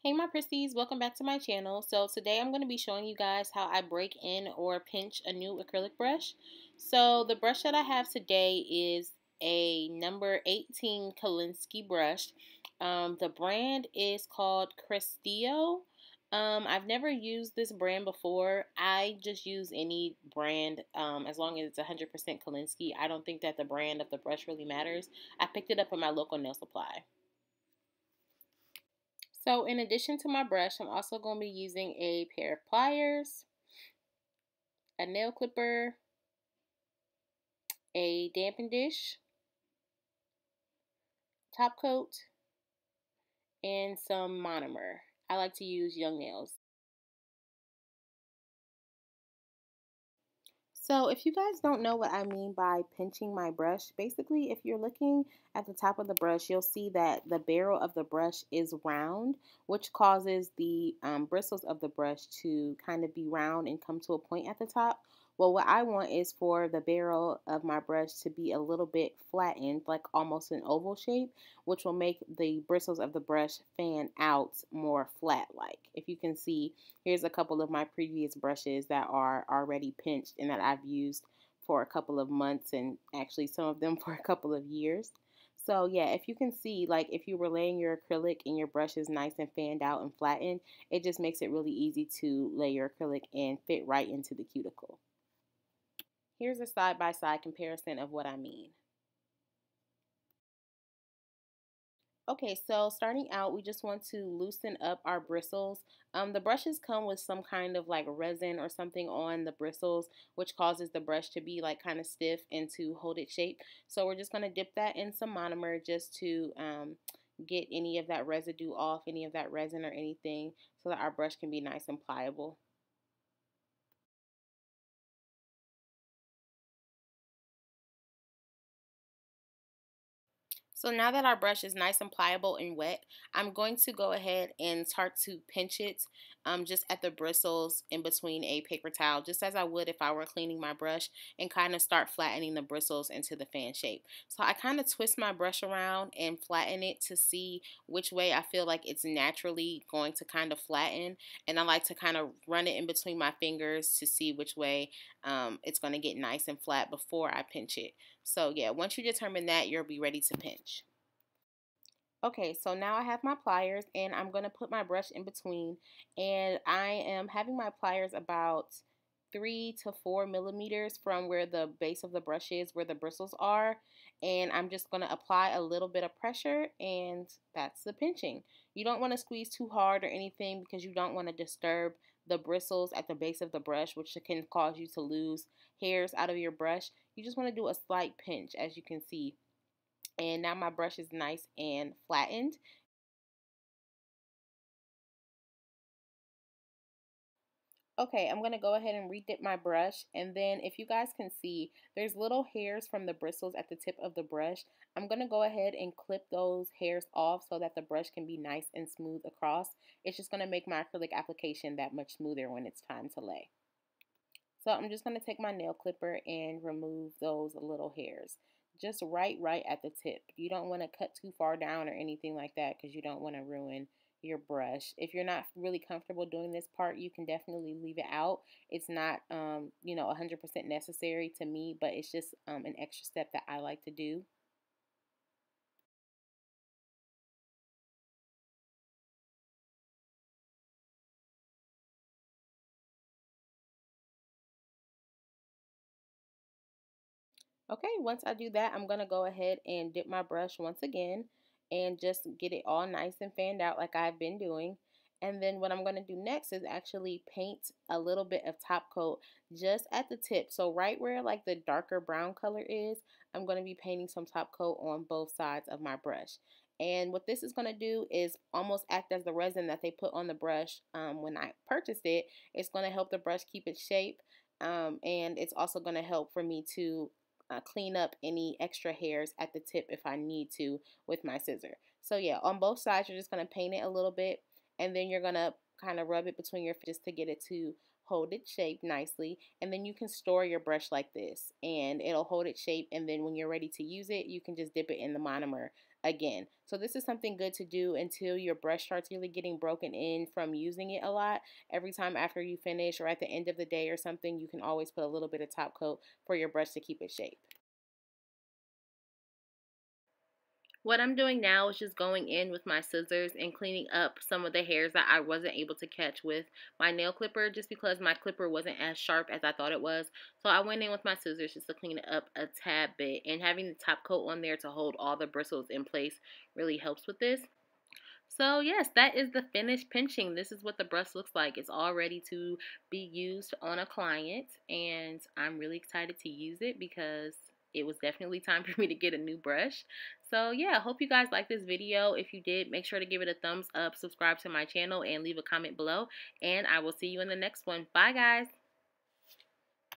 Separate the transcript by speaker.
Speaker 1: Hey my Pristies, welcome back to my channel. So today I'm going to be showing you guys how I break in or pinch a new acrylic brush. So the brush that I have today is a number 18 Kolinsky brush. The brand is called Crestillo. I've never used this brand before. I just use any brand as long as it's 100% Kolinsky. I don't think that the brand of the brush really matters. I picked it up at my local nail supply. So in addition to my brush, I'm also going to be using a pair of pliers, a nail clipper, a damping dish, top coat, and some monomer. I like to use Young Nails. So if you guys don't know what I mean by pinching my brush, basically if you're looking at the top of the brush, you'll see that the barrel of the brush is round, which causes the bristles of the brush to kind of be round and come to a point at the top. Well, what I want is for the barrel of my brush to be a little bit flattened, like almost an oval shape, which will make the bristles of the brush fan out more flat-like. If you can see, here's a couple of my previous brushes that are already pinched and that I've used for a couple of months and actually some of them for a couple of years. So yeah, if you can see, like if you were laying your acrylic and your brush is nice and fanned out and flattened, it just makes it really easy to lay your acrylic and fit right into the cuticle. Here's a side-by-side comparison of what I mean. Okay, so starting out, we just want to loosen up our bristles. The brushes come with some kind of like resin or something on the bristles, which causes the brush to be like kind of stiff and to hold its shape. So we're just going to dip that in some monomer just to get any of that residue off, any of that resin or anything, so that our brush can be nice and pliable. So now that our brush is nice and pliable and wet, I'm going to go ahead and start to pinch it just at the bristles in between a paper towel, just as I would if I were cleaning my brush, and kind of start flattening the bristles into the fan shape. So I kind of twist my brush around and flatten it to see which way I feel like it's naturally going to kind of flatten, and I like to kind of run it in between my fingers to see which way it's going to get nice and flat before I pinch it. So yeah, once you determine that, you'll be ready to pinch. Okay, so now I have my pliers and I'm going to put my brush in between, and I am having my pliers about 3 to 4 millimeters from where the base of the brush is, where the bristles are, and I'm just going to apply a little bit of pressure, and that's the pinching. You don't want to squeeze too hard or anything because you don't want to disturb the bristles at the base of the brush, which can cause you to lose hairs out of your brush. You just want to do a slight pinch, as you can see. And now my brush is nice and flattened. Okay, I'm going to go ahead and redip my brush, and then if you guys can see, there's little hairs from the bristles at the tip of the brush. I'm going to go ahead and clip those hairs off so that the brush can be nice and smooth across. It's just going to make my acrylic application that much smoother when it's time to lay. So I'm just going to take my nail clipper and remove those little hairs. Just right at the tip. You don't want to cut too far down or anything like that because you don't want to ruin your brush. If you're not really comfortable doing this part, you can definitely leave it out. It's not, 100% necessary to me, but it's just an extra step that I like to do. Okay, once I do that, I'm going to go ahead and dip my brush once again and just get it all nice and fanned out like I've been doing. And then what I'm going to do next is actually paint a little bit of top coat just at the tip. So right where like the darker brown color is, I'm going to be painting some top coat on both sides of my brush. And what this is going to do is almost act as the resin that they put on the brush when I purchased it. It's going to help the brush keep its shape. And it's also going to help for me to clean up any extra hairs at the tip if I need to with my scissor. So yeah, on both sides you're just going to paint it a little bit, and then you're going to kind of rub it between your just to get it to hold its shape nicely. And then you can store your brush like this and it'll hold its shape, and then when you're ready to use it, you can just dip it in the monomer again. So this is something good to do until your brush starts really getting broken in from using it a lot. Every time after you finish or at the end of the day or something, you can always put a little bit of top coat for your brush to keep its shape. What I'm doing now is just going in with my scissors and cleaning up some of the hairs that I wasn't able to catch with my nail clipper, just because my clipper wasn't as sharp as I thought it was. So I went in with my scissors just to clean it up a tad bit, and having the top coat on there to hold all the bristles in place really helps with this. So yes, that is the finished pinching. This is what the brush looks like. It's all ready to be used on a client, and I'm really excited to use it because it was definitely time for me to get a new brush. So yeah, I hope you guys liked this video. If you did, make sure to give it a thumbs up, subscribe to my channel, and leave a comment below. And I will see you in the next one. Bye guys.